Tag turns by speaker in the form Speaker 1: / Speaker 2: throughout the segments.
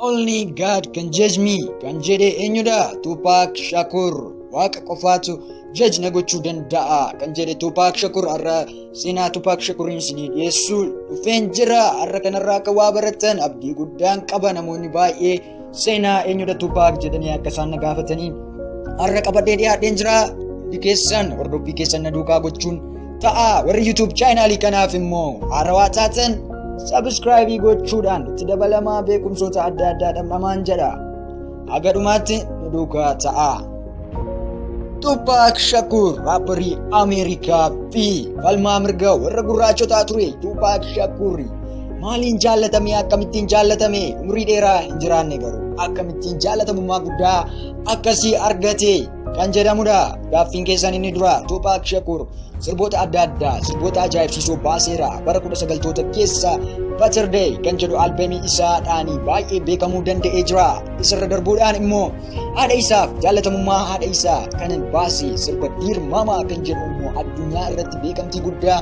Speaker 1: Only God can judge me kan jedhe eenyudha? Tupac Shakur. Waaqa qofaatu judge na gochuu danda'a kan jedhe Tupac Shakur. Har'a seenaa Tupac Shakuriin isinii dhiyeessuu dhufeen jira. Har'a kanarraa akka waa baratan abdii guddaan qaba namoonni baay'ee seenaa eenyudha Tupac jedhanii akka isaan na gaafatanii har'a qabadhee dhiyaadheen jira. Keessan hordofii keessan na duukaa gochuun ta'a. Warri YouTube chaanaalii kanaaf immoo haarawaa taatan subscribe gochuudhaan itti dabalamaa beekumsoota adda addaa dhamdhamaan jedha. Haga dhumaatti nu duukaa ta'a. Tupac Shakur rapperii Ameerikaa fi falmaa mirga warra gurraachotaa ture. Tupac Shakur maaliin jaallatame? Akkamittiin jaallatame? Umrii dheeraa hin jiraanne garuu akkamittiin jaallatamummaa guddaa akkasii argate kan jedhamudha. Gaaffiin keessan inni dura Tupac Shakur sirboota adda addaa sirboota ajaa'ibsiisoo baaseera. Bara 1990 keessa Saturday kan jedhu albeemii isaadhaan baay'ee beekamuu danda'ee jira. Isarra darbuudhaan immoo haadha isaaf jaallatamummaa haadha isaa kan baase sirba Dear Mama kan jedhu immoo addunyaa irratti beekamtii guddaa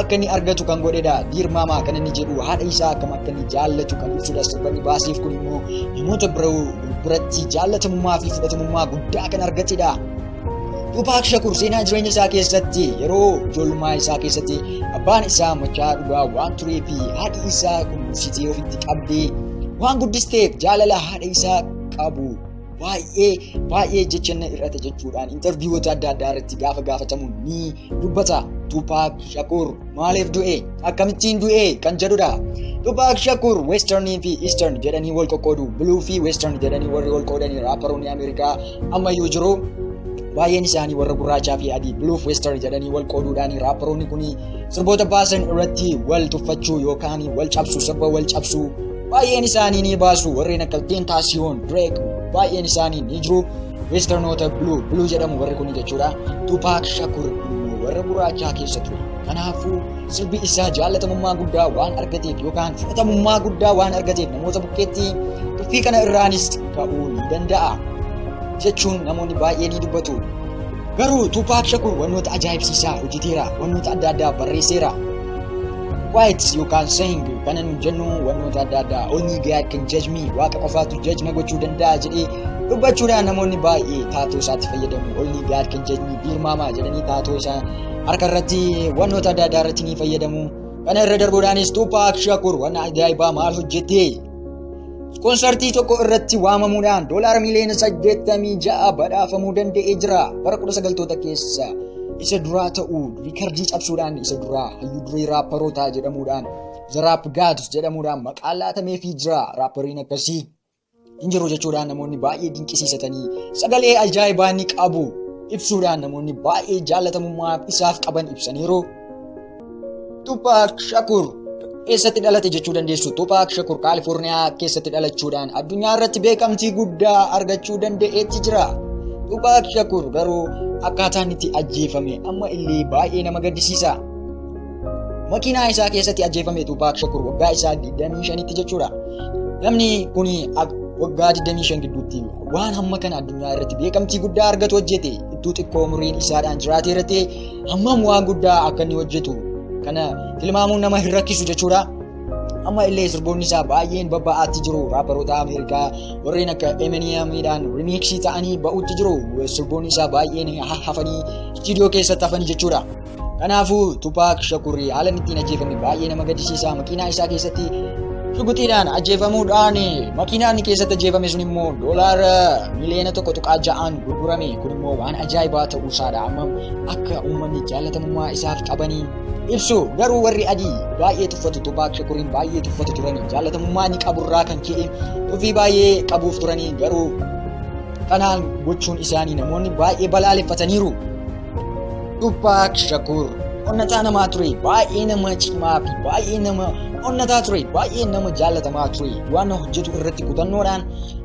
Speaker 1: akka inni argatu kan godhedha. Dear Mama kan inni jedhu haadha isaa akkam akka inni jaallatu kan ibsudha. Sirba inni baaseef kun immoo namoota biratti jaallatamummaa fi fudhatamummaa guddaa kan argatedha. Tupac Shakur seenaa jireenya isaa keessatti yeroo ijoollummaa isaa keessatti abbaan isaa machaa dhugaa waan turee fi haadhi isaa kunuunsitee ofitti qabdee waan guddisteef jaalala haadha isaa qabu baay'ee jechanna irratti jechuudhaan interviiwota adda addaa irratti gaafa gaafatamu ni dubbata. Tupac Shakur maaliif du'e? Akkamittiin du'e kan jedhudha. Tupac Shakur Western fi Eastern jedhanii wal qoqqoodu. Blue fi Western jedhanii warri wal qoodanii raapparoonni Ameerikaa ammayyuu jiru. Baay'een isaanii warra gurraachaa fi adii Blue Western jedhanii wal qooduudhaan raapparoonni kun sirboota baasan irratti wal tuffachuu yookaan wal cabsuu sirba wal cabsuu baay'een isaanii ni baasu. Warreen akka Tentacion, Drake baay'een isaanii ni jiru. Westernoota Blue jedhamu warri kun jechuudha. Tupac Shakur warra gurraachaa keessa ture. Kanaafuu sirbi isaa jaallatamummaa guddaa waan argateef yookaan fudhatamummaa guddaa waan argateef namoota bukkeetti tuffii kana irraanis ka'uu ni danda'a jechuun namoonni baay'ee ni dubbatu. Garuu Tupac Shakur wantoota ajaa'ibsiisaa hojjeteera. Wantoota adda addaa barreesseera. White yookaan saying kana nu jennu wantoota adda addaa only God can judge me waaqa qofaatu judge na gochuu danda'a jedhee dubbachuudhaan namoonni baay'ee taatoo isaatti fayyadamu. Only God can judge me Dear Mama jedhanii taatoo isaa harka irratti wantoota adda addaa irratti ni fayyadamu. Kana irra darbuudhaanis Tupac Shakur waan ajaa'ibaa maal hojjete? Konsertii tokko irratti waamamuudhaan $86 miliyoona badhaafamuu danda'ee jira. Bara 1990 keessa isa duraa ta'uu riikardii cabsuudhaan isa duraa hayyuu duree raapparootaa jedhamuudhaan The Rap God jedhamuudhaan maqaa laatameefii jira. Raappariin akkasii hin jiru jechuudhaan namoonni baay'ee dinqisiisatanii sagalee ajaa'ibaa ni qabu ibsuudhaan namoonni baay'ee jaallatamummaa isaaf qaban ibsaniiru. Tupac Shakur eessatti dhalate jechuu dandeessu? Tupac Shakur Kaalifoorniyaa keessatti dhalachuudhaan addunyaa irratti beekamtii guddaa argachuu danda'eetti jira. Tupac Shakur garuu akkaataan itti ajjeefame amma illee baay'ee nama gaddisiisa. Makiinaa isaa keessatti ajjeefame Tupac Shakur waggaa isaa 25tti jechuudha. Namni kun waggaa 25 gidduutti waan hamma kana addunyaa irratti beekamtii guddaa argatu hojjete. Iddoo xiqqoo umriin isaadhaan jiraatee irratti hammam waan guddaa akka inni hojjetu kana tilmaamuun nama hin rakkisu jechuudha. Amma illee sirboonni isaa baay'een babba'aatti jiru. Raapparoota Ameerikaa warreen akka Eminemidhaan remixii ta'anii ba'utti jiru. Sirboonni isaa baay'een hafanii istiidiyoo keessatti hafanii jechuudha. Kanaafuu Tupac Shakur haala ittiin ajjeefame baay'ee nama gaddisiisa. Makiinaa isaa keessatti shugutiidhaan ajjeefamuudhaan makiinaan inni keessatti ajjeefame sun immoo $1.6 miliyoona gurgurame. Kun immoo waan ajaa'ibaa ta'uu isaadha. Amma akka uummanni jaallatamummaa isaaf qabanii ibsu. Garuu warri adii baay'ee tuffatu. Tupac Shakuriin baay'ee tuffatu turanii jaallatamummaa inni qaburraa kan ka'e tuffii baay'ee qabuuf turanii. Garuu kanaan gochuun isaanii namoonni baay'ee balaaleffataniiru. Tupac Shakur onnataa namaa ture. Baay'ee nama cimaa fi baay'ee nama onnataa ture. Baay'ee nama jaallatamaa ture. Waan hojjetu irratti kutannoodhaan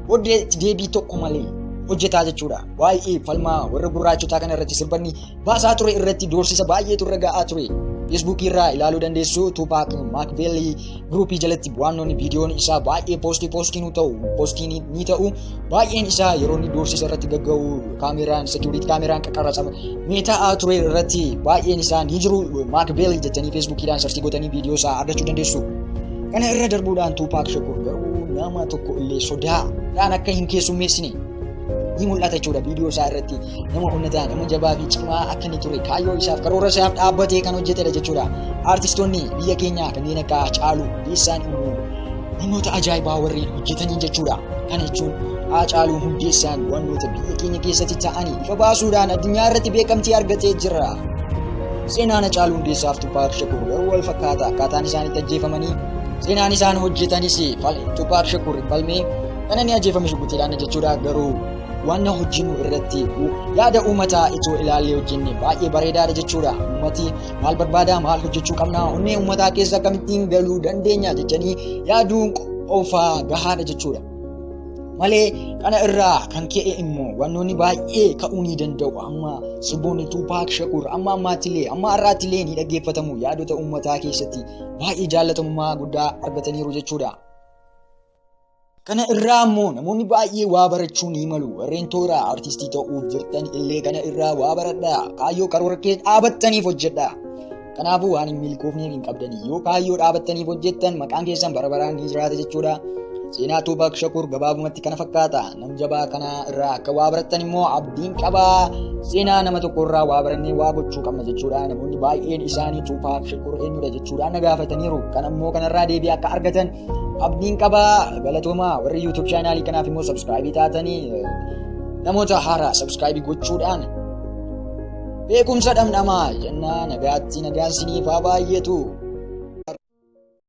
Speaker 1: odeetti deebii tokko malee hojjetaa jechuudha. Baay'ee falmaa warra gurraachotaa kana irratti sirbanni baasaa ture irratti doorsisa baay'eetu irra ga'aa ture. Facebook irraa ilaaluu dandeessu. Tupac Machiavelli groupii jalatti bu'aanonni viidiyoon isaa baay'ee poostii ni ta'u. Baay'een isaa yeroo inni doorsisa irratti gagga'u kaameraan security kaameraan qaqqarrasama meetaa ture irratti baay'een isaa ni jiru. Machiavelli jettanii Facebookiidhaan sarchii gootanii viidiyoo isaa argachuu dandeessu. Kana irra darbuudhaan Tupac Shakur garuu nama tokko illee sodaadhaan akka hin keessummeessine ni mul'ata jechuudha viidiyoo isaa irratti. Nama onnataa, nama jabaa fi cimaa akka inni ture kaayyoo isaaf karoora isaaf dhaabbatee kan hojjetedha jechuudha. Artistoonni biyya keenyaa kanneen akka Haacaaluu Hundeessaan immoo namoota ajaa'ibaa warreen hojjetanii jechuudha. Kana jechuun Haacaaluu Hundeessaan wantoota biyya keenya keessatti ta'anii ifa baasuudhaan addunyaa irratti beekamtii argatee jira. Seenaan Haacaaluu Hundeessaaf Tupaak Shakur garuu wal fakkaata. Akkaataan isaan itti ajjeefamanii seenaan isaan hojjetanis Tupaak Shakur falmee kan inni ajjeefame shugguxiidhaan jechuudha. Garuu waan hojjennu irratti yaada uummataa itoo ilaallee hojjenne baay'ee bareedaadha jechuudha. Uummati maal barbaada, maal hojjechuu qabna, onnee uummataa keessa akkamittiin galuu dandeenya jechanii yaaduun qofaa gahaadha jechuudha. Malee kana irraa kan ka'e immoo wantoonni baay'ee ka'uu ni danda'u. Amma sirboonni Tupaak Shakur amma ammaattillee amma har'aattillee ni dhaggeeffatamu. Yaadota uummataa keessatti baay'ee jaallatamummaa guddaa argataniiru jechuudha. Kana irraa immoo namoonni baay'ee waa barachuu ni malu. Warreen toora artistii ta'uuf jirtan illee kana irraa waa baradhaa. Kaayyoo karoora kee dhaabattaniif hojjedhaa. Kanaafuu waan hin milkoofneef hin qabdanii. Yoo kaayyoo dhaabattaniif hojjettan maqaan keessan bara baraan ni jiraata jechuudha. Seenaa Tupaak Shakur gabaabumatti kana fakkaata. Nama jabaa kana irraa akka waa barattan immoo abdiin qabaa. Seenaa nama tokko irraa waa barannee waa gochuu qabna jechuudha. Namoonni baay'een isaanii Tupaak Shakur eenyudha jechuudha na gaafataniiru. Kan immoo kanarraa deebii akka argatan abdiin qabaa. Galatoomaa warri YouTube chaanaalii kanaaf immoo subscribe taatanii namoota haaraa subscribe gochuudhaan beekumsa dhamdhamaa jennaa. Nagaatti nagaan siniif haa baay'eetu.